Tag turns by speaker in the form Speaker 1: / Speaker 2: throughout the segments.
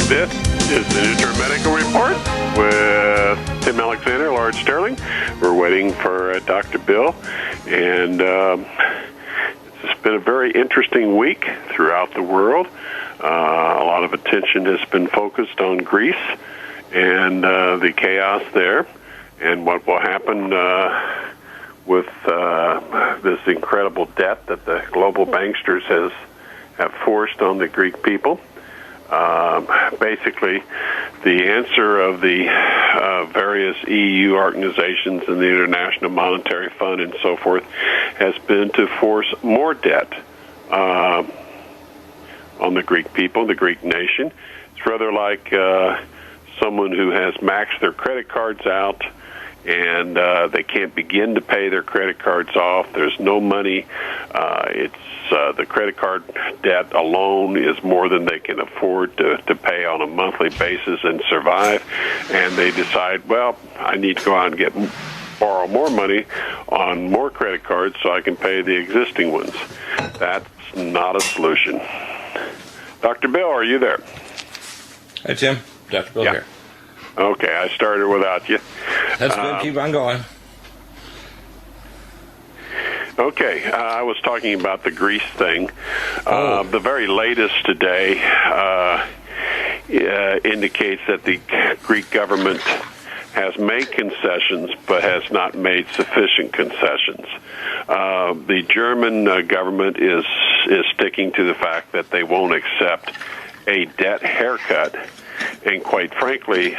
Speaker 1: This is the Nutrimedical Report with Tim Alexander, Lord Sterling. We're waiting for Dr. Bill, and it's been a very interesting week throughout the world. A lot of attention has been focused on Greece and the chaos there, and what will happen with this incredible debt that the global banksters have forced on the Greek people. Basically, the answer of the various EU organizations and the International Monetary Fund and so forth has been to force more debt on the Greek people, the Greek nation. It's rather like someone who has maxed their credit cards out and they can't begin to pay their credit cards off. There's no money. The credit card debt alone is more than they can afford to pay on a monthly basis and survive. And they decide, well, I need to go out and borrow more money on more credit cards so I can pay the existing ones. That's not a solution. Dr. Bill, are you there?
Speaker 2: Hi, Tim. Dr. Bill here.
Speaker 1: Okay, I started without you.
Speaker 2: That's good. Keep on going.
Speaker 1: Okay, I was talking about the Greece thing. The very latest today indicates that the Greek government has made concessions but has not made sufficient concessions. The German government is sticking to the fact that they won't accept a debt haircut, and quite frankly,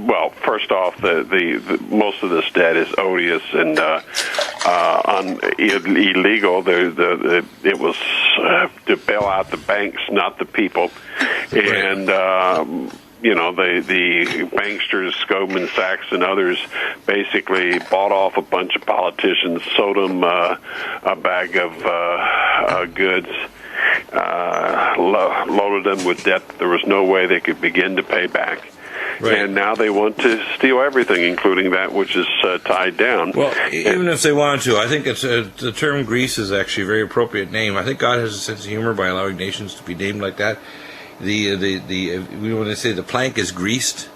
Speaker 1: well, first off, the most of this debt is odious and illegal. It was to bail out the banks, not the people, and the banksters, Goldman Sachs and others, basically bought off a bunch of politicians, sold them a bag of goods, loaded them with debt that there was no way they could begin to pay back. Right. And now they want to steal everything, including that which is tied down.
Speaker 2: Well, even if they wanted to, I think the term Greece is actually a very appropriate name. I think God has a sense of humor by allowing nations to be named like that. When they say the plank is greased,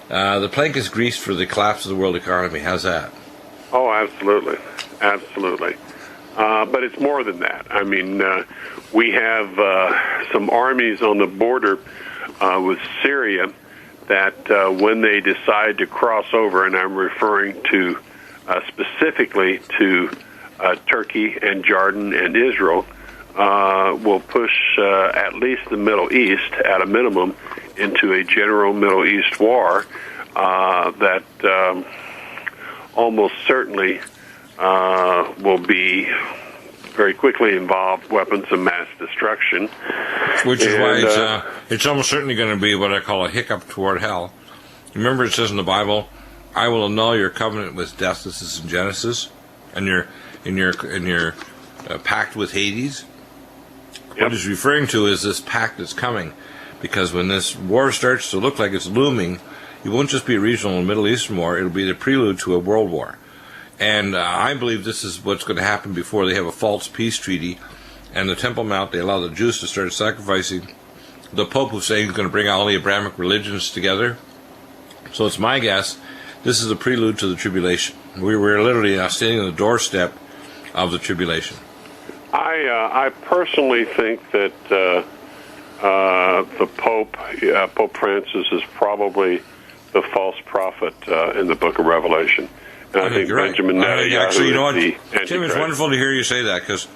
Speaker 2: the plank is greased for the collapse of the world economy. How's that?
Speaker 1: Oh, absolutely. Absolutely. But it's more than that. I mean, we have some armies on the border with Syria that when they decide to cross over, and I'm referring to specifically to Turkey and Jordan and Israel, will push at least the Middle East, at a minimum, into a general Middle East war that almost certainly will be very quickly involve weapons of mass destruction.
Speaker 2: Which is why it's almost certainly going to be what I call a hiccup toward hell. Remember, it says in the Bible, "I will annul your covenant with death." This is in Genesis, and your pact with Hades. Yep. What it's referring to is this pact that's coming, because when this war starts to look like it's looming, it won't just be a regional Middle Eastern war; it'll be the prelude to a world war. And I believe this is what's going to happen before they have a false peace treaty. And the Temple Mount, they allow the Jews to start sacrificing. The Pope who's saying he's going to bring all the Abrahamic religions together. So it's my guess, this is a prelude to the tribulation. We're literally standing on the doorstep of the tribulation.
Speaker 1: I personally think that the Pope, Pope Francis, is probably the false prophet in the book of Revelation. And I think Benjamin Netanyahu
Speaker 2: actually, you know what,
Speaker 1: Tim,
Speaker 2: it's wonderful to hear you say that, because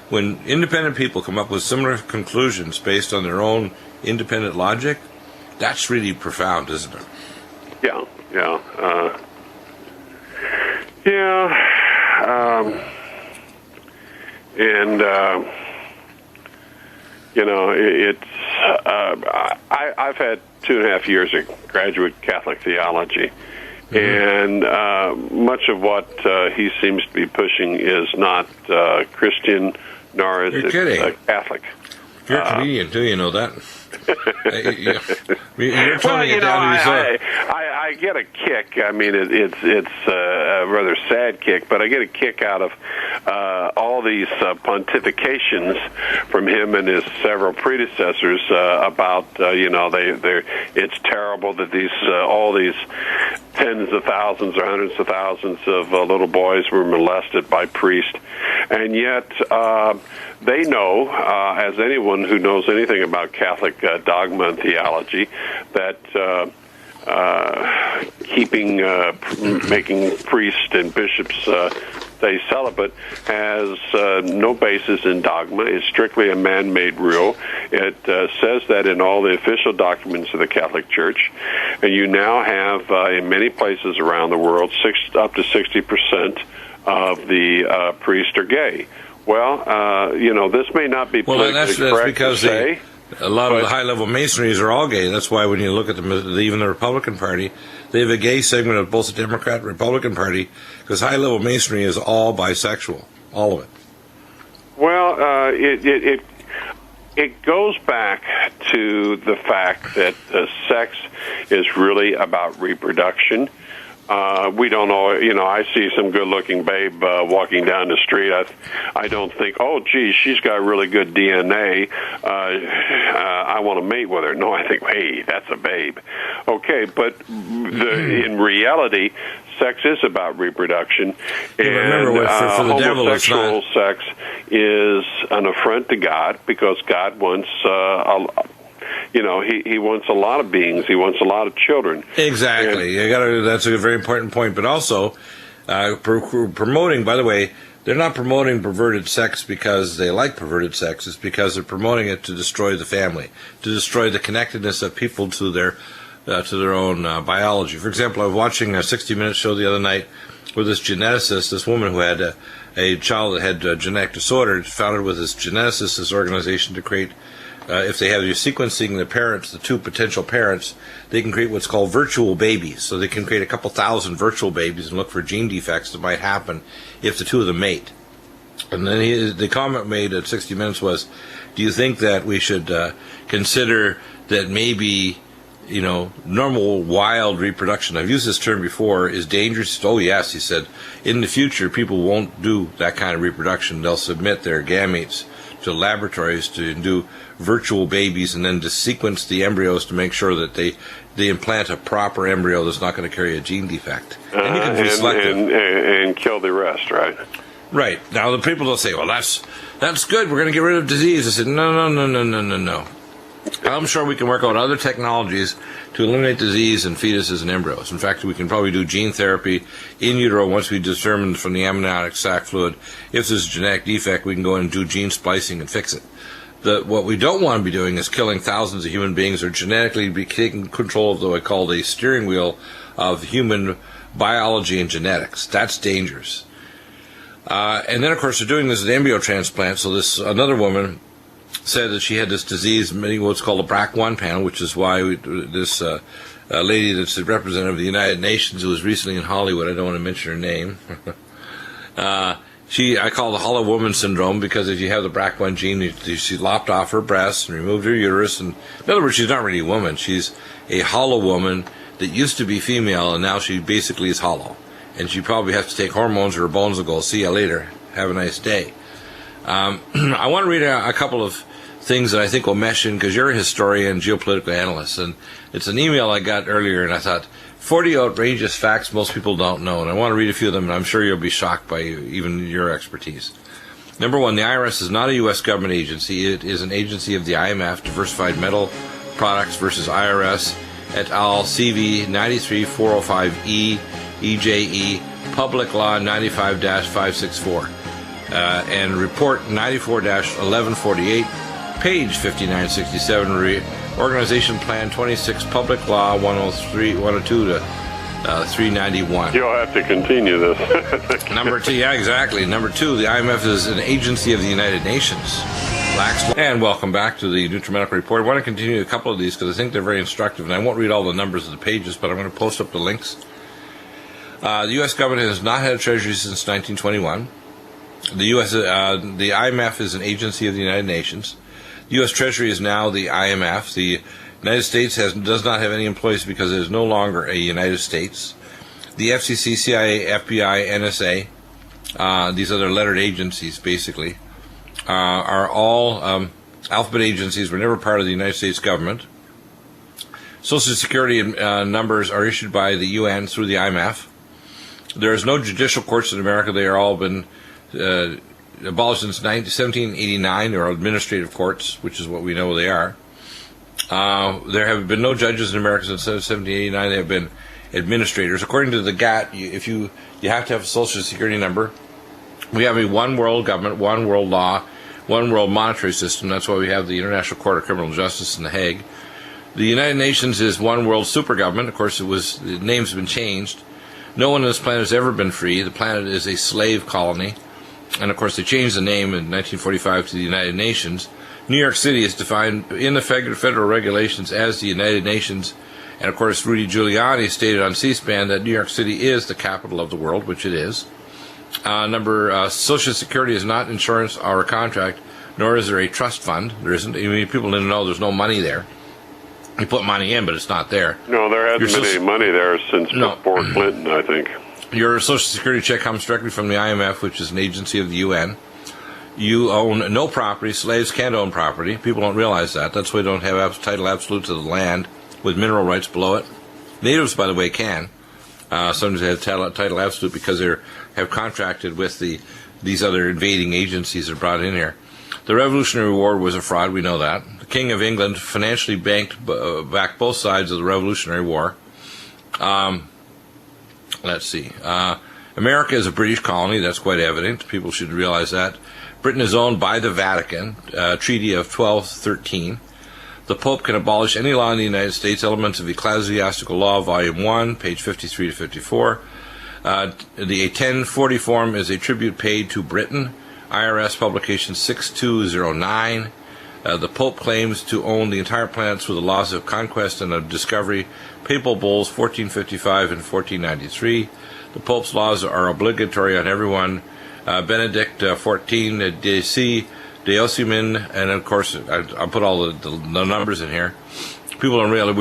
Speaker 2: when independent people come up with similar conclusions based on their own independent logic, that's really profound, isn't it? Yeah. I've had 2.5 years of graduate Catholic theology. And much of what he seems to be pushing is not Christian, nor is it Catholic. You're a comedian, too, you know that? You're toning it down to
Speaker 1: I get a kick. I mean, it's a rather sad kick, but I get a kick out of all these pontifications from him and his several predecessors about it's terrible that these all these tens of thousands or hundreds of thousands of little boys were molested by priests, and yet they know, as anyone who knows anything about Catholic dogma and theology, that making priests and bishops stay celibate has no basis in dogma. It's strictly a man-made rule. It says that in all the official documents of the Catholic Church, and you now have in many places around the world up to 60% of the priests are gay. Well, this may not be politically correct
Speaker 2: because
Speaker 1: to say.
Speaker 2: A lot of the high-level masonries are all gay. That's why when you look at even the Republican Party, they have a gay segment of both the Democrat and Republican Party, because high-level masonry is all bisexual, all of it.
Speaker 1: Well, it goes back to the fact that sex is really about reproduction. We don't know, I see some good-looking babe walking down the street. I don't think, oh, geez, she's got really good DNA. I want to mate with her. No, I think, hey, that's a babe. Okay, but in reality, sex is about reproduction. And
Speaker 2: remember, for the devil,
Speaker 1: homosexual sex is an affront to God, because God wants he wants a lot of beings. He wants a lot of children.
Speaker 2: Exactly. That's a very important point. But also, promoting, by the way, they're not promoting perverted sex because they like perverted sex. It's because they're promoting it to destroy the family, to destroy the connectedness of people to their own biology. For example, I was watching a 60 Minutes show the other night where this geneticist, this woman who had a child that had genetic disorder, founded with this geneticist, this organization to create, if they have you sequencing the parents, the two potential parents, they can create what's called virtual babies. So they can create a couple thousand virtual babies and look for gene defects that might happen if the two of them mate. And then the comment made at 60 Minutes was, do you think that we should consider that maybe, normal wild reproduction, I've used this term before, is dangerous? Oh, yes, he said. In the future, people won't do that kind of reproduction. They'll submit their gametes to laboratories to do virtual babies and then to sequence the embryos to make sure that they implant a proper embryo that's not going to carry a gene defect. And you can be selective.
Speaker 1: And kill the rest, right?
Speaker 2: Right. Now, the people will say, well, that's good. We're going to get rid of disease. I said, no. I'm sure we can work out other technologies to eliminate disease in fetuses and embryos. In fact, we can probably do gene therapy in utero once we determine from the amniotic sac fluid if there's a genetic defect. We can go in and do gene splicing and fix it. What we don't want to be doing is killing thousands of human beings or genetically be taking control of what I call the steering wheel of human biology and genetics. That's dangerous. And then, of course, they're doing this with embryo transplant. So another woman said that she had this disease, what's called a BRCA1 panel, which is why this lady that's the representative of the United Nations who was recently in Hollywood, I don't want to mention her name, I call it the hollow woman syndrome, because if you have the BRCA1 gene, she lopped off her breasts and removed her uterus. And in other words, she's not really a woman. She's a hollow woman that used to be female, and now she basically is hollow. And she probably has to take hormones or her bones will go, see you later, have a nice day. I want to read a couple of things that I think will mesh in, because you're a historian, geopolitical analyst, and it's an email I got earlier, and I thought, 40 outrageous facts most people don't know, and I want to read a few of them, and I'm sure you'll be shocked by even your expertise. Number one, the IRS is not a U.S. government agency. It is an agency of the IMF, Diversified Metal Products versus IRS, et al., CV 93405E, EJE, Public Law 95-564. And Report 94-1148, page 5967, Organization Plan 26, Public Law 102 to 391.
Speaker 1: You'll have to continue this.
Speaker 2: Number two, yeah, exactly. Number two, the IMF is an agency of the United Nations. And welcome back to the Nutrimedical Report. I want to continue a couple of these because I think they're very instructive, and I won't read all the numbers of the pages, but I'm going to post up the links. The U.S. government has not had a treasury since 1921. The IMF is an agency of the United Nations. The U.S. Treasury is now the IMF. The United States does not have any employees because it is no longer a United States. The FCC, CIA, FBI, NSA, these other lettered agencies, basically, are all alphabet agencies. Were never part of the United States government. Social Security numbers are issued by the UN through the IMF. There is no judicial courts in America. They are all been abolished since 1789. There are administrative courts, which is what we know they are. There have been no judges in America since 1789. They have been administrators. According to the GATT, you have to have a Social Security number. We have a one world government, one world law, one world monetary system. That's why we have the International Court of Criminal Justice in The Hague. The United Nations is one world super government. Of course, the name's been changed. No one on this planet has ever been free. The planet is a slave colony. And of course, they changed the name in 1945 to the United Nations. New York City is defined in the federal regulations as the United Nations. And of course, Rudy Giuliani stated on C-SPAN that New York City is the capital of the world, which it is. Social Security is not insurance or a contract, nor is there a trust fund. There isn't. I mean, people didn't know there's no money there. You put money in, but it's not there.
Speaker 1: No, there hasn't been any money there since before Clinton, I think.
Speaker 2: Your Social Security check comes directly from the IMF, which is an agency of the UN. You own no property. Slaves can't own property. People don't realize that. That's why they don't have title absolute to the land with mineral rights below it. Natives, by the way, can. Sometimes they have title absolute because they have contracted with these other invading agencies that are brought in here. The Revolutionary War was a fraud. We know that. The King of England financially backed both sides of the Revolutionary War. Let's see. America is a British colony. That's quite evident. People should realize that. Britain is owned by the Vatican, Treaty of 1213. The Pope can abolish any law in the United States, Elements of Ecclesiastical Law, Volume 1, page 53 to 54. The 1040 form is a tribute paid to Britain, IRS publication 6209. The Pope claims to own the entire planet through the laws of conquest and of discovery, Papal Bulls 1455 and 1493. The Pope's laws are obligatory on everyone. Benedict XIV, DC, Deosimin, and of course, I'll put all the numbers in here. People don't realize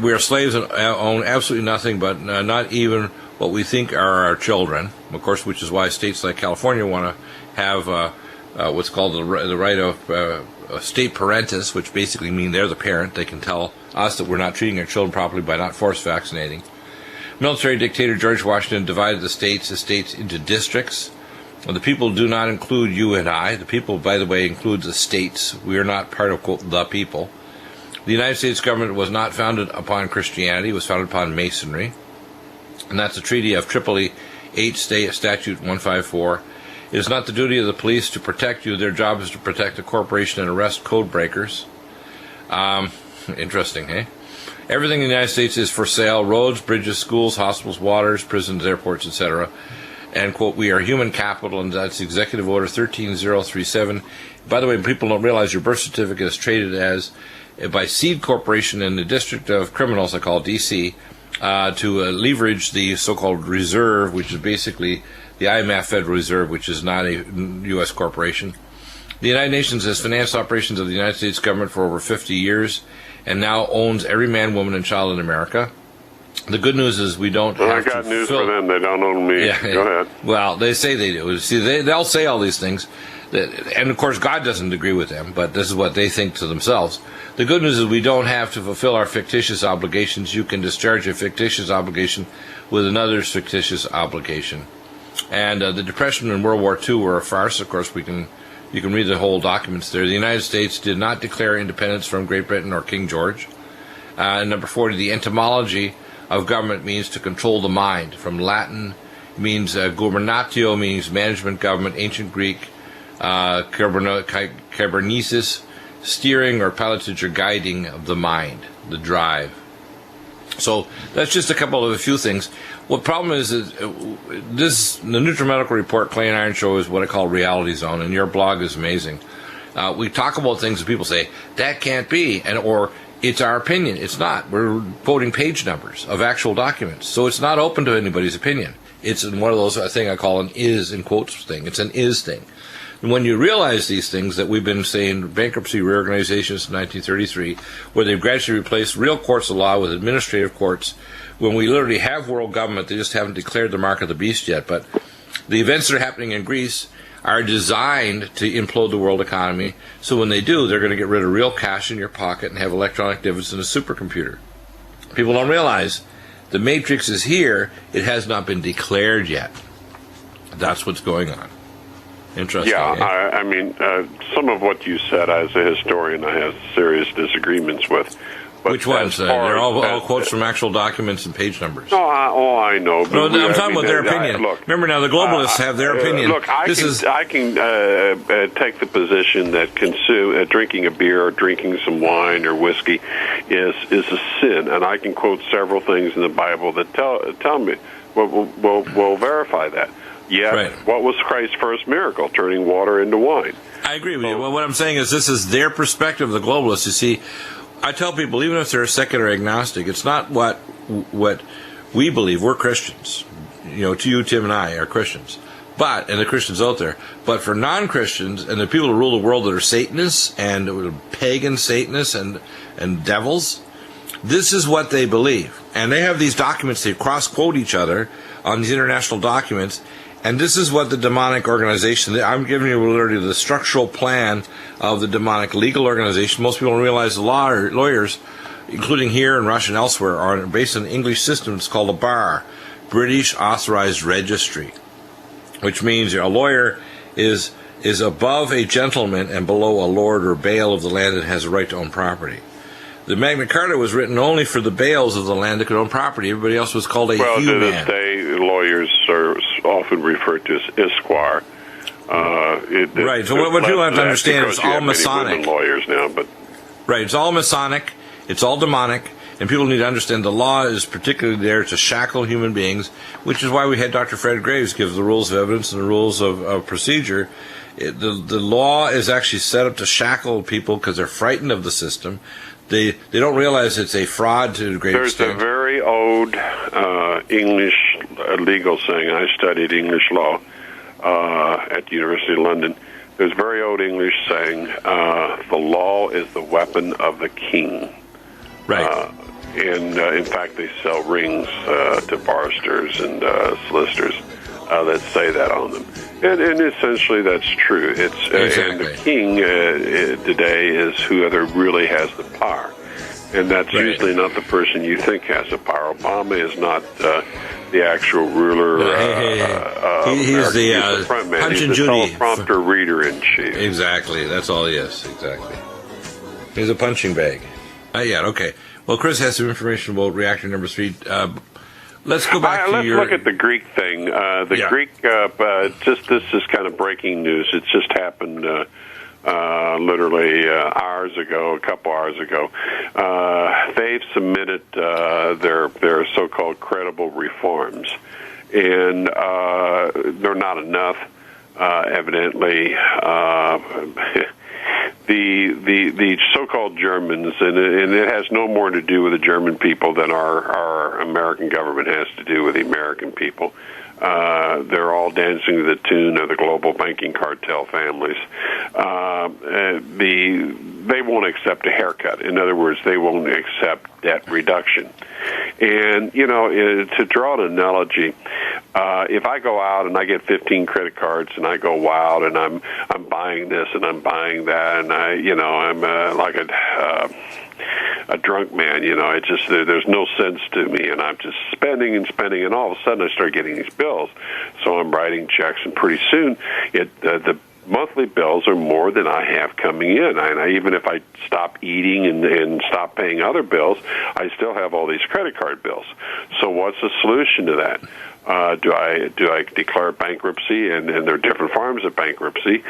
Speaker 2: we are slaves and own absolutely nothing, but not even what we think are our children. Of course, which is why states like California want to have what's called the right of state parentis, which basically means they're the parent. They can tell us that we're not treating our children properly by not force vaccinating. Military dictator George Washington divided the states into districts. The people do not include you and I. The people, by the way, includes the states. We are not part of, quote, the people. The United States government was not founded upon Christianity. It was founded upon Masonry. And that's the Treaty of Tripoli 8, Statute 154. It is not the duty of the police to protect you. Their job is to protect the corporation and arrest code breakers. Interesting, eh? Everything in the United States is for sale. Roads, bridges, schools, hospitals, waters, prisons, airports, etc. And, quote, we are human capital, and that's Executive Order 13037. By the way, people don't realize your birth certificate is traded as by Seed Corporation in the District of Criminals, I call DC, to leverage the so-called reserve, which is basically the IMF Federal Reserve, which is not a U.S. corporation. The United Nations has financed operations of the United States government for over 50 years and now owns every man, woman, and child in America. The good news is we don't have to
Speaker 1: I got news for them. They don't own me.
Speaker 2: Yeah,
Speaker 1: Go ahead.
Speaker 2: Well, they say they do. See, they'll say all these things. And, of course, God doesn't agree with them, but this is what they think to themselves. The good news is we don't have to fulfill our fictitious obligations. You can discharge a fictitious obligation with another's fictitious obligation. And the Depression and World War II were a farce. Of course, you can read the whole documents there. The United States did not declare independence from Great Britain or King George. Number 40, the etymology of government means to control the mind. From Latin, it means gubernatio, means management, government. Ancient Greek, kybernesis, steering or pilotage or guiding of the mind, the drive. So that's just a few things. What problem is the Nutrimedical report, Clay and Iron Show, is what I call reality zone, and your blog is amazing. We talk about things that people say, that can't be, or it's our opinion. It's not. We're quoting page numbers of actual documents. So it's not open to anybody's opinion. It's in one of those thing I call an is, in quotes, thing. It's an is thing. And when you realize these things that we've been saying, bankruptcy reorganization since 1933, where they've gradually replaced real courts of law with administrative courts, when we literally have world government, they just haven't declared the mark of the beast yet. But the events that are happening in Greece are designed to implode the world economy. So when they do, they're going to get rid of real cash in your pocket and have electronic dividends in a supercomputer. People don't realize the matrix is here. It has not been declared yet. That's what's going on. Interesting.
Speaker 1: Yeah,
Speaker 2: eh?
Speaker 1: I mean, some of what you said, as a historian, I have serious disagreements with. But
Speaker 2: which ones? They're all quotes from actual documents and page numbers.
Speaker 1: No, I know.
Speaker 2: No, I'm talking about their opinion.
Speaker 1: Look,
Speaker 2: remember, now the globalists have their opinion.
Speaker 1: Look, I can take the position that drinking a beer or drinking some wine or whiskey is a sin, and I can quote several things in the Bible that tell me will verify that. Yet, right. What was Christ's first miracle? Turning water into wine.
Speaker 2: I agree with you. Well, what I'm saying is this is their perspective, the globalists. You see, I tell people, even if they're secular agnostic, it's not what we believe. We're Christians. To you, Tim, and I are Christians. And the Christians out there. But for non-Christians and the people who rule the world that are Satanists and pagan Satanists and devils, this is what they believe. And they have these documents, they cross-quote each other on these international documents. And this is what the demonic organization, I'm giving you literally the structural plan of the demonic legal organization. Most people don't realize the lawyers, including here in Russia and elsewhere, are based on an English system. It's called a BAR, British Authorized Registry, which means a lawyer is above a gentleman and below a lord or bail of the land that has a right to own property. The Magna Carta was written only for the bails of the land that could own property. Everybody else was called a human.
Speaker 1: Well, to this day, lawyers are often referred to as esquire.
Speaker 2: Right. So what you have to understand is all Masonic.
Speaker 1: Lawyers now, but
Speaker 2: right. It's all Masonic. It's all demonic. And people need to understand the law is particularly there to shackle human beings, which is why we had Dr. Fred Graves give the rules of evidence and the rules of procedure. The law is actually set up to shackle people because they're frightened of the system. They don't realize it's a fraud to a great extent.
Speaker 1: There's a very old English legal saying. I studied English law at the University of London. There's a very old English saying, the law is the weapon of the king.
Speaker 2: Right.
Speaker 1: And in fact, they sell rings to barristers and solicitors that say that on them. And essentially, that's true.
Speaker 2: Exactly.
Speaker 1: And the king today is whoever really has the power, and that's right. Usually not the person you think has the power. Obama is not the actual ruler.
Speaker 2: He's the
Speaker 1: front man.
Speaker 2: Punch
Speaker 1: He's
Speaker 2: and
Speaker 1: the
Speaker 2: Judy
Speaker 1: teleprompter reader in chief.
Speaker 2: Exactly. That's all he is. Exactly. He's a punching bag. Not yet. Okay. Well, Chris has some information about reactor number 3. Let's go back to
Speaker 1: let's look at the Greek thing. Greek, this is kind of breaking news. It just happened literally a couple hours ago. They've submitted their so-called credible reforms, and they're not enough, evidently. The so-called Germans, and it has no more to do with the German people than our American government has to do with the American people. They're all dancing to the tune of the global banking cartel families. They won't accept a haircut. In other words, they won't accept debt reduction. And, to draw an analogy, if I go out and I get 15 credit cards and I go wild and I'm buying this and I'm buying that and I'm like a drunk man, it just there's no sense to me, and I'm just spending and all of a sudden I start getting these bills. So I'm writing checks, and pretty soon the monthly bills are more than I have coming in. And even if I stop eating and stop paying other bills, I still have all these credit card bills. So what's the solution to that? Do I declare bankruptcy? And there are different forms of bankruptcy.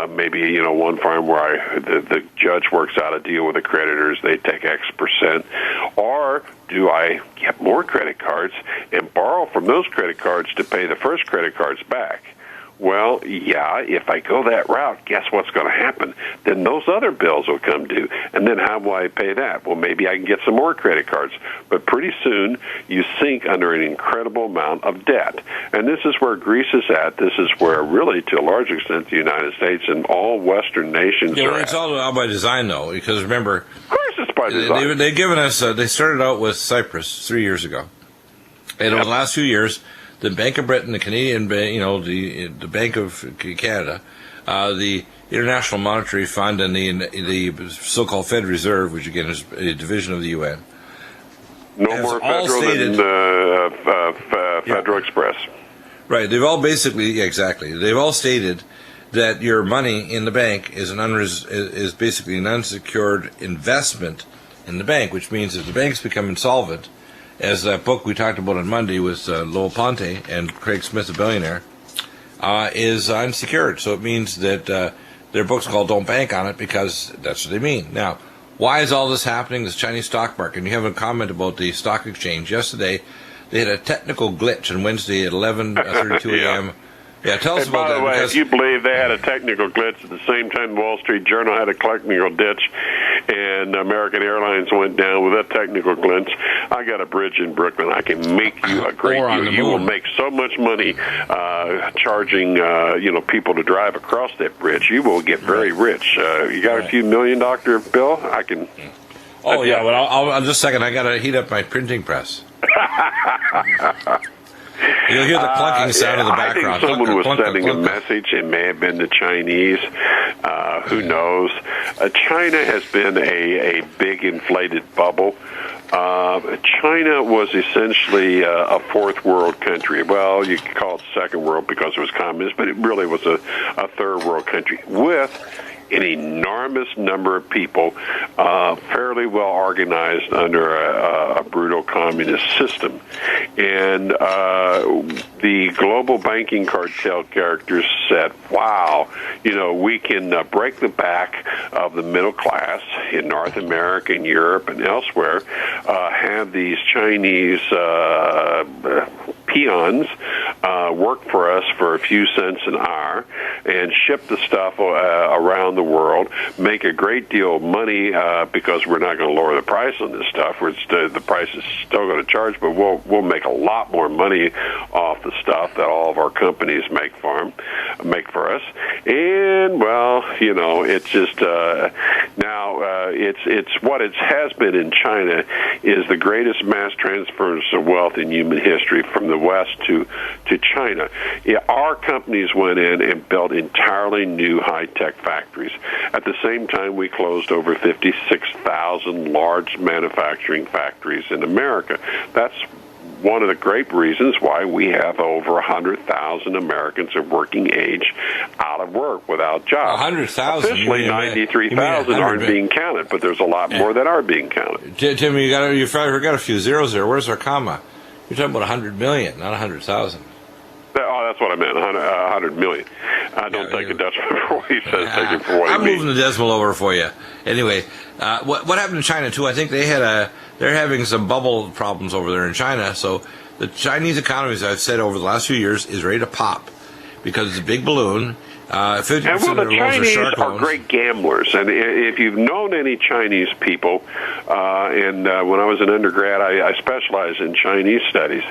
Speaker 1: Maybe one farm where the judge works out a deal with the creditors. They take X%. Or do I get more credit cards and borrow from those credit cards to pay the first credit cards back? Well, yeah, if I go that route, guess what's going to happen? Then those other bills will come due. And then how will I pay that? Well, maybe I can get some more credit cards. But pretty soon, you sink under an incredible amount of debt. And this is where Greece is at. This is where, really, to a large extent, the United States and all Western nations are at.
Speaker 2: It's all by design, though, because remember...
Speaker 1: Of course it's by design.
Speaker 2: They've given us... they started out with Cyprus 3 years ago. And over the last few years... The Bank of Britain, the Canadian Bank, the Bank of Canada, the International Monetary Fund, and the so-called Fed Reserve, which again is a division of the UN.
Speaker 1: No more federal than Federal Express.
Speaker 2: Right. They've all basically, exactly. They've all stated that your money in the bank is is basically an unsecured investment in the bank, which means if the banks become insolvent, as that book we talked about on Monday with Lowell Ponte and Craig Smith, the billionaire, is unsecured. So it means that their book's called Don't Bank on It because that's what they mean. Now, why is all this happening? This Chinese stock market. And you have a comment about the stock exchange. Yesterday, they had a technical glitch on Wednesday at 11:32 a.m. Yeah, tell us about that.
Speaker 1: By the way, if you believe they had a technical glitch at the same time the Wall Street Journal had a technical ditch and American Airlines went down with that technical glitch, I got a bridge in Brooklyn. I can make you a great deal. You will make so much money charging people to drive across that bridge. You will get very rich. You got a few $1 million bill? I can...
Speaker 2: Oh, yeah, but I'll just a second. I got to heat up my printing press. You'll hear the clunking sound in the background.
Speaker 1: I think someone was sending a message. It may have been the Chinese. Who knows? China has been a big inflated bubble. China was essentially a fourth world country. Well, you could call it second world because it was communist, but it really was a third world country with an enormous number of people, fairly well organized under a brutal communist system. And the global banking cartel characters said, wow, we can break the back of the middle class in North America and Europe and elsewhere, have these Chinese peons work for us for a few cents an hour and ship the stuff around the world, make a great deal of money because we're not going to lower the price on this stuff. The price is still going to charge, but we'll make a lot more money off the stuff that all of our companies make for us. And well, it's just now it's what it has been in China is the greatest mass transference of wealth in human history from the West to China. Our companies went in and built entirely new high-tech factories. At the same time, we closed over 56,000 large manufacturing factories in America. That's one of the great reasons why we have over 100,000 Americans of working age out of work without jobs.
Speaker 2: 100,000?
Speaker 1: Officially, 93,000 aren't being counted, but there's a lot more that are being counted.
Speaker 2: Tim, you forgot a few zeros there. Where's our comma? You're talking about 100 million, not 100,000.
Speaker 1: Oh, that's what I meant, 100 million. I don't take a decimal for what he says, take it for what he means.
Speaker 2: I'm moving the decimal over for you. Anyway, what happened in China, too, I think they're having some bubble problems over there in China. So the Chinese economy, as I've said over the last few years, is ready to pop because it's a big balloon. 50%
Speaker 1: of the Chinese are great gamblers, and if you've known any Chinese people, and when I was an undergrad, I specialized in Chinese studies,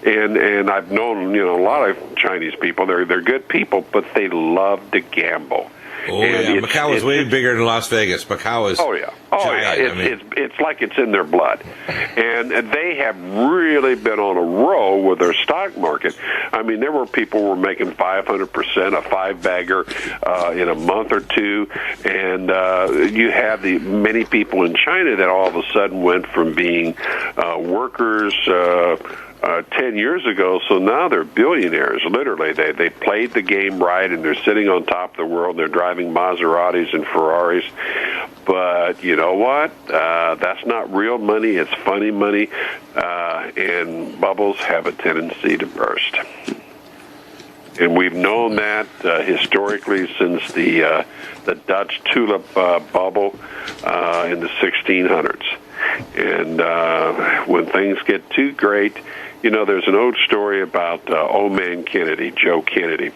Speaker 1: and I've known a lot of Chinese people. They're good people, but they love to gamble.
Speaker 2: Oh, and yeah. Macau is way bigger than Las Vegas. Macau is
Speaker 1: giant.
Speaker 2: Yeah.
Speaker 1: It's like it's in their blood. And they have really been on a roll with their stock market. I mean, there were people who were making 500%, a five-bagger in a month or two. And you have the many people in China that all of a sudden went from being workers 10 years ago, so now they're billionaires, literally. They played the game right, and they're sitting on top of the world. They're driving Maseratis and Ferraris. But you know what? That's not real money. It's funny money, and bubbles have a tendency to burst. And we've known that historically since the Dutch tulip bubble in the 1600s. And when things get too great, there's an old story about old man Kennedy, Joe Kennedy.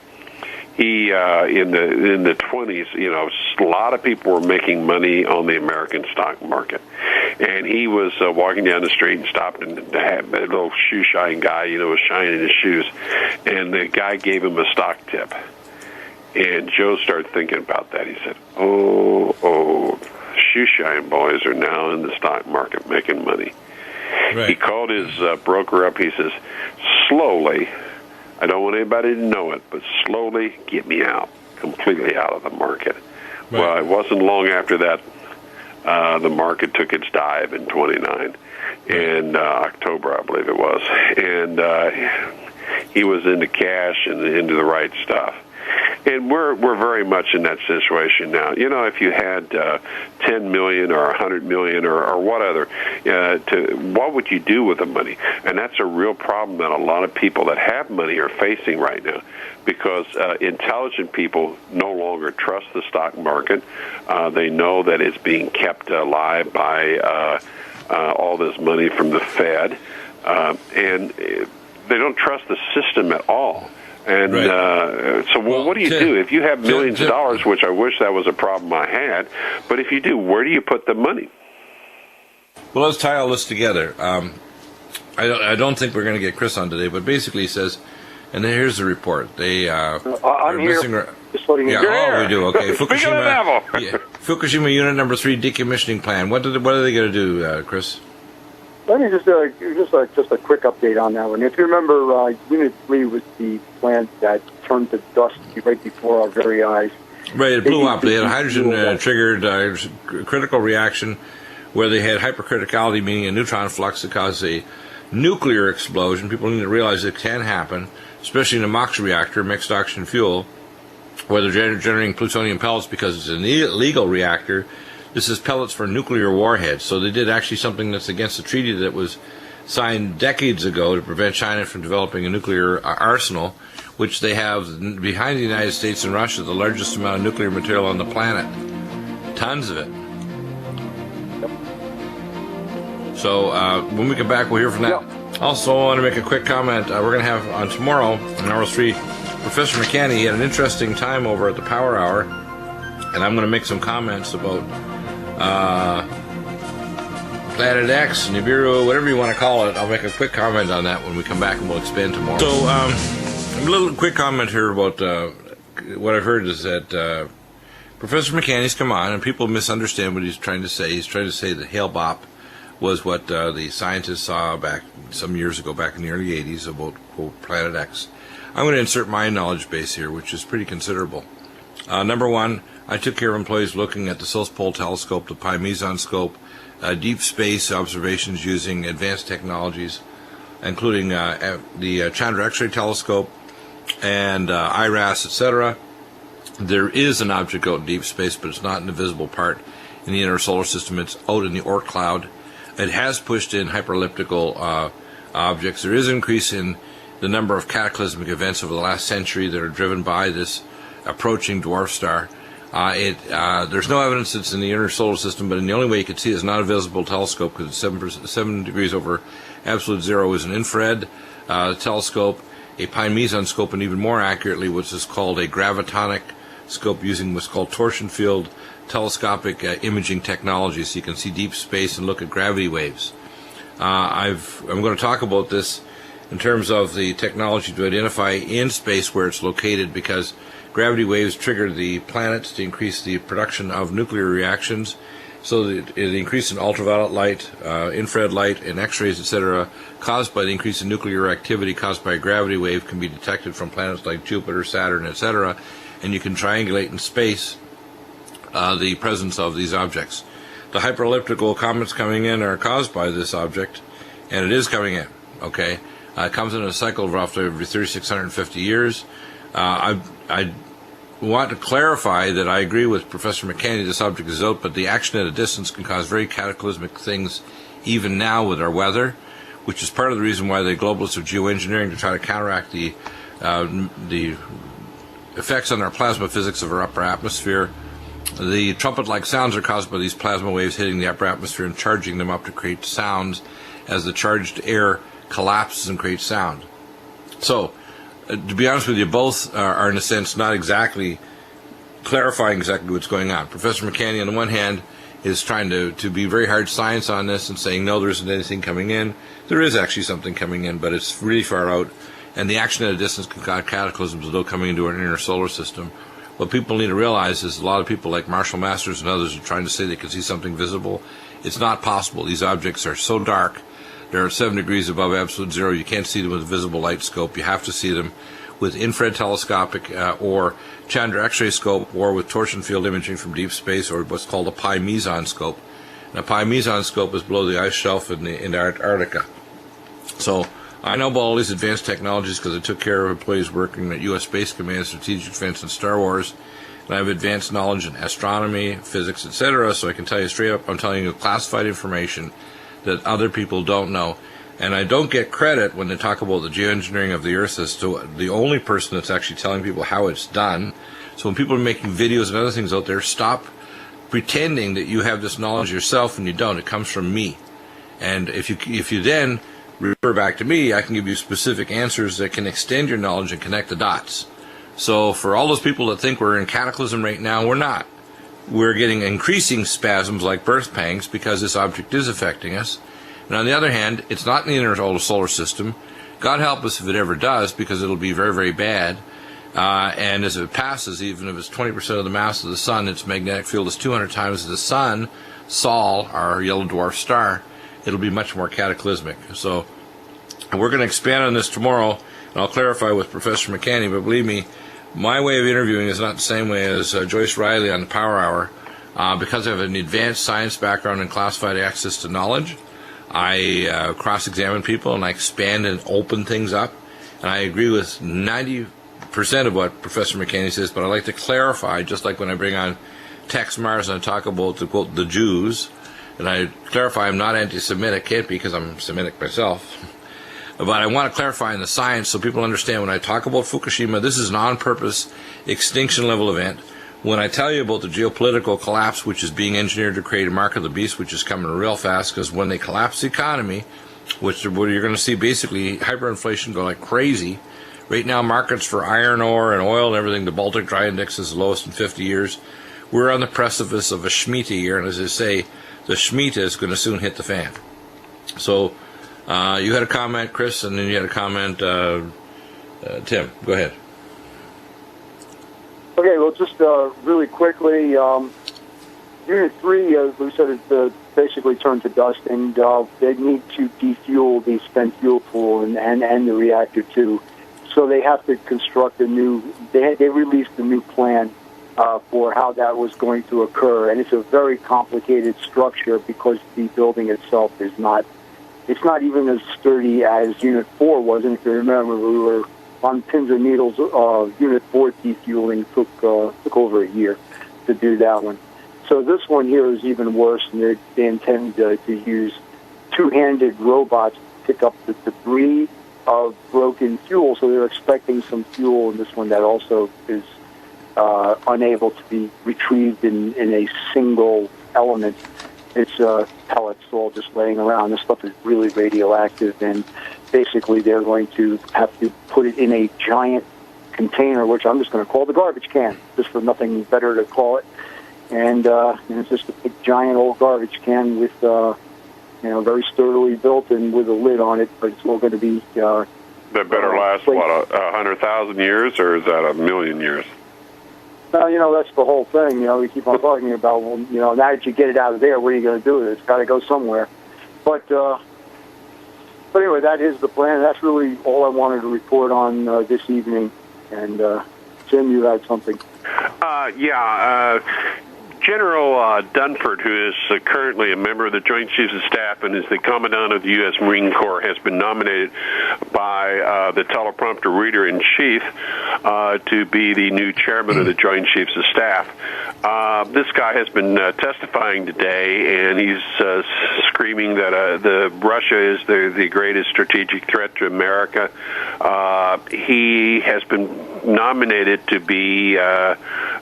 Speaker 1: he in the 20s, a lot of people were making money on the American stock market, and he was walking down the street and stopped, and a little shoe shine guy, was shining his shoes, and the guy gave him a stock tip. And Joe started thinking about that. He said, "Oh, shoe shine boys are now in the stock market making money." Right. He called his broker up. He says, "Slowly, I don't want anybody to know it, but slowly get me out, completely out of the market." Right. Well, it wasn't long after that the market took its dive in 29, in October, I believe it was. And he was into cash and into the right stuff. And we're very much in that situation now. If you had 10 million or 100 million or what other, what would you do with the money? And that's a real problem that a lot of people that have money are facing right now, because intelligent people no longer trust the stock market. They know that it's being kept alive by all this money from the Fed, and they don't trust the system at all. And so what do you do? If you have millions of dollars, which I wish that was a problem I had, but if you do, where do you put the money?
Speaker 2: Well, let's tie all this together. I don't think we're going to get Chris on today, but basically he says, and here's the report. They
Speaker 3: I'm here. Just letting you
Speaker 2: know. We do. Okay. Fukushima Unit Number 3 decommissioning plan. What are they going to do, Chris?
Speaker 3: Let me just a quick update on that one. If you remember, Unit 3 was the plant that turned to dust right before our very eyes.
Speaker 2: Right, it blew up. They had a hydrogen-triggered critical reaction where they had hypercriticality, meaning a neutron flux that caused a nuclear explosion. People need to realize it can happen, especially in a MOX reactor, mixed oxygen fuel, where they're generating plutonium pellets because it's an illegal reactor. This is pellets for nuclear warheads. So they did actually something that's against the treaty that was signed decades ago to prevent China from developing a nuclear arsenal, which they have behind the United States and Russia, the largest amount of nuclear material on the planet. Tons of it. So when we get back, we'll hear from that. Yep. Also, I want to make a quick comment. We're going to have on tomorrow, in hour 3, Professor McCanny. He had an interesting time over at the Power Hour, and I'm going to make some comments about Planet X, Nibiru, whatever you want to call it. I'll make a quick comment on that when we come back, and we'll expand tomorrow. So, a little quick comment here about what I've heard is that Professor McCanny's come on, and people misunderstand what he's trying to say. He's trying to say that Hale-Bopp was what the scientists saw back some years ago, back in the early 80s, about, quote, Planet X. I'm going to insert my knowledge base here, which is pretty considerable. Number one, I took care of employees looking at the South Pole Telescope, the Pi Meson Scope, deep space observations using advanced technologies, including the Chandra X-ray Telescope and IRAS, etc. There is an object out in deep space, but it's not in the visible part in the inner solar system. It's out in the Oort cloud. It has pushed in hyperelliptical objects. There is an increase in the number of cataclysmic events over the last century that are driven by this approaching dwarf star. There's no evidence it's in the inner solar system, but the only way you can see it is not a visible telescope, because it's 7 degrees over absolute zero is an infrared telescope, a Pi Meson scope, and even more accurately what's is called a gravitonic scope using what's called torsion field telescopic imaging technology, so you can see deep space and look at gravity waves. I'm going to talk about this in terms of the technology to identify in space where it's located, because gravity waves trigger the planets to increase the production of nuclear reactions, so that it increase in ultraviolet light, infrared light, and X-rays, etc., caused by the increase in nuclear activity caused by a gravity wave can be detected from planets like Jupiter, Saturn, etc., and you can triangulate in space the presence of these objects. The hyperelliptical comets coming in are caused by this object, and it is coming in, okay? It comes in a cycle of roughly every 3,650 years. I want to clarify that I agree with Professor McCanny, this object is out, but the action at a distance can cause very cataclysmic things even now with our weather, which is part of the reason why the globalists of geoengineering to try to counteract the effects on our plasma physics of our upper atmosphere. The trumpet-like sounds are caused by these plasma waves hitting the upper atmosphere and charging them up to create sounds as the charged air collapses and creates sound. So, to be honest with you, both are in a sense not exactly clarifying exactly what's going on. Professor McCanny, on the one hand, is trying to be very hard science on this and saying, no, there isn't anything coming in. There is actually something coming in, but it's really far out. And the action at a distance can cause cataclysms without coming into our inner solar system. What people need to realize is a lot of people like Marshall Masters and others are trying to say they can see something visible. It's not possible. These objects are so dark. They're 7 degrees above absolute zero. You can't see them with a visible light scope. You have to see them with infrared telescopic or Chandra X-ray scope, or with torsion field imaging from deep space, or what's called a pi meson scope. And a pi meson scope is below the ice shelf in Antarctica. So I know about all these advanced technologies because I took care of employees working at U.S. Space Command, Strategic Defense, and Star Wars. And I have advanced knowledge in astronomy, physics, etc. So I can tell you straight up, I'm telling you classified information that other people don't know. And I don't get credit when they talk about the geoengineering of the Earth as to the only person that's actually telling people how it's done. So when people are making videos and other things out there, stop pretending that you have this knowledge yourself, and you don't. It comes from me. And if you then refer back to me, I can give you specific answers that can extend your knowledge and connect the dots. So for all those people that think we're in cataclysm right now, we're not. We're getting increasing spasms like birth pangs because this object is affecting us. And on the other hand, it's not in the inner solar system. God help us if it ever does, because it'll be very, very bad. And as it passes, even if it's 20% of the mass of the sun, its magnetic field is 200 times the sun, Sol, our yellow dwarf star, it'll be much more cataclysmic. So we're going to expand on this tomorrow, and I'll clarify with Professor McCanny, but believe me, my way of interviewing is not the same way as Joyce Riley on the Power Hour. Because I have an advanced science background and classified access to knowledge, I cross-examine people, and I expand and open things up. And I agree with 90% of what Professor McCanny says, but I like to clarify, just like when I bring on Tex Mars and I talk about, to quote, the Jews, and I clarify I'm not anti-Semitic, can't be because I'm Semitic myself. But I want to clarify in the science so people understand when I talk about Fukushima, this is an on-purpose extinction-level event. When I tell you about the geopolitical collapse, which is being engineered to create a mark of the beast, which is coming real fast, because when they collapse the economy, which you're going to see basically hyperinflation go like crazy. Right now, markets for iron ore and oil and everything, the Baltic Dry Index is the lowest in 50 years. We're on the precipice of a Shemitah year, and as I say, the Shemitah is going to soon hit the fan. So you had a comment, Chris, and then you had a comment, Tim. Go ahead.
Speaker 3: Okay, well, just really quickly, Unit 3, we said it basically turned to dust, and they need to defuel the spent fuel pool and the reactor, too. So they have to construct a new, they released a new plan for how that was going to occur, and it's a very complicated structure because the building itself is not, it's not even as sturdy as Unit 4 was, and if you remember, we were on pins and needles. Unit 4 defueling took over a year to do that one. So this one here is even worse, and they intend to use two-handed robots to pick up the debris of broken fuel. So they're expecting some fuel in this one that also is unable to be retrieved in a single element. It's pellets all just laying around. This stuff is really radioactive, and basically they're going to have to put it in a giant container, which I'm just going to call the garbage can, just for nothing better to call it. And it's just a big, giant old garbage can with, very sturdily built and with a lid on it, but it's all going to be... that
Speaker 1: better last, 100,000 years, or is that 1,000,000 years?
Speaker 3: That's the whole thing. We keep on talking about, well, now that you get it out of there, what are you going to do with it? It's got to go somewhere. But anyway, that is the plan. That's really all I wanted to report on this evening. And, Jim, you had something.
Speaker 1: General Dunford, who is currently a member of the Joint Chiefs of Staff and is the Commandant of the U.S. Marine Corps, has been nominated by the teleprompter reader-in-chief to be the new chairman of the Joint Chiefs of Staff. This guy has been testifying today, and he's screaming that Russia is the greatest strategic threat to America. He has been nominated to be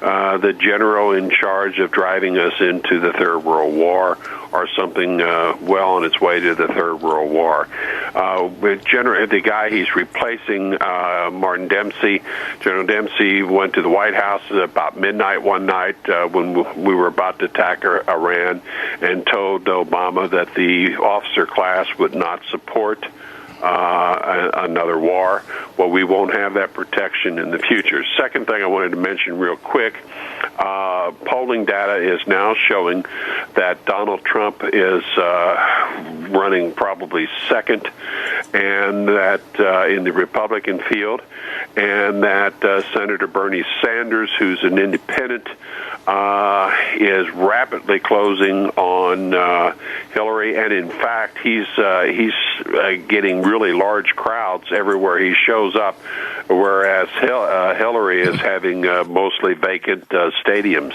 Speaker 1: the general in charge of driving us into the Third World War or something well on its way to the Third World War. The guy he's replacing, Martin Dempsey, General Dempsey went to the White House about midnight one night when we were about to attack Iran and told Obama that the officer class would not support another war. Well, we won't have that protection in the future. Second thing I wanted to mention real quick, polling data is now showing that Donald Trump is running probably second, and that in the Republican field, and that Senator Bernie Sanders, who's an independent, is rapidly closing on Hillary, and in fact, he's getting really large crowds everywhere he shows up, whereas Hillary is having mostly vacant stadiums.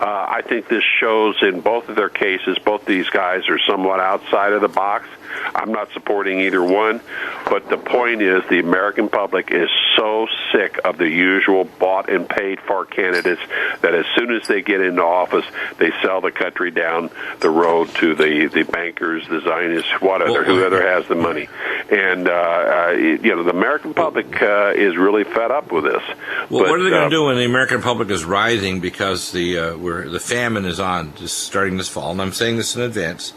Speaker 1: I think this shows in both of their cases, both these guys are somewhat outside of the box. I'm not supporting either one, but the point is the American public is so sick of the usual bought and paid for candidates that as soon as they get into office, they sell the country down the road to the bankers, the Zionists, whoever has the money. And, the American public is really fed up with this.
Speaker 2: Well, what are they going to do when the American public is rising because the famine is on, just starting this fall? And I'm saying this in advance.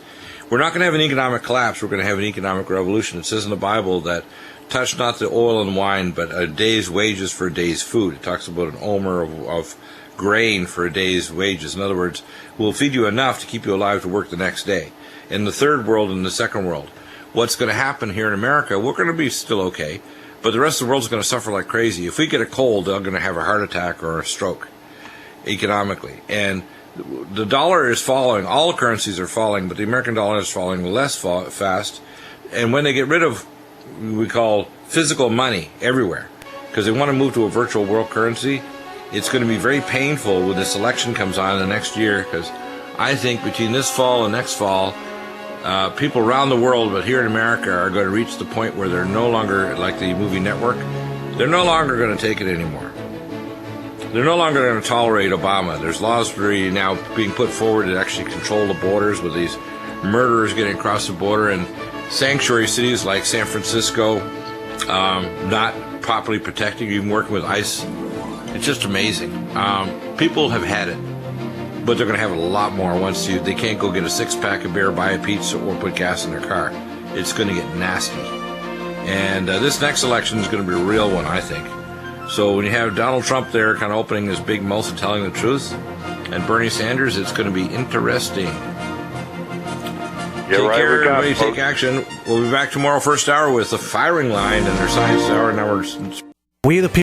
Speaker 2: We're not going to have an economic collapse. We're going to have an economic revolution. It says in the Bible that touch not the oil and wine, but a day's wages for a day's food. It talks about an omer of grain for a day's wages. In other words, we'll feed you enough to keep you alive to work the next day. In the third world and the second world, what's going to happen here in America, we're going to be still okay, but the rest of the world is going to suffer like crazy. If we get a cold, they're going to have a heart attack or a stroke economically. And the dollar is falling. All currencies are falling, but the American dollar is falling less fast. And when they get rid of what we call physical money everywhere, because they want to move to a virtual world currency, it's going to be very painful when this election comes on in the next year, because I think between this fall and next fall, people around the world, but here in America, are going to reach the point where they're no longer, like the movie Network, they're no longer going to take it anymore. They're no longer going to tolerate Obama. There's laws now being put forward to actually control the borders with these murderers getting across the border, and sanctuary cities like San Francisco not properly protecting, even working with ICE. It's just amazing. People have had it, but they're going to have a lot more once they can't go get a six-pack of beer, buy a pizza, or put gas in their car. It's going to get nasty. And this next election is going to be a real one, I think. So when you have Donald Trump there kind of opening his big mouth and telling the truth, and Bernie Sanders, it's going to be interesting. Take care, everybody. Take action. We'll be back tomorrow, first hour, with the firing line and their science hour. Now we the people.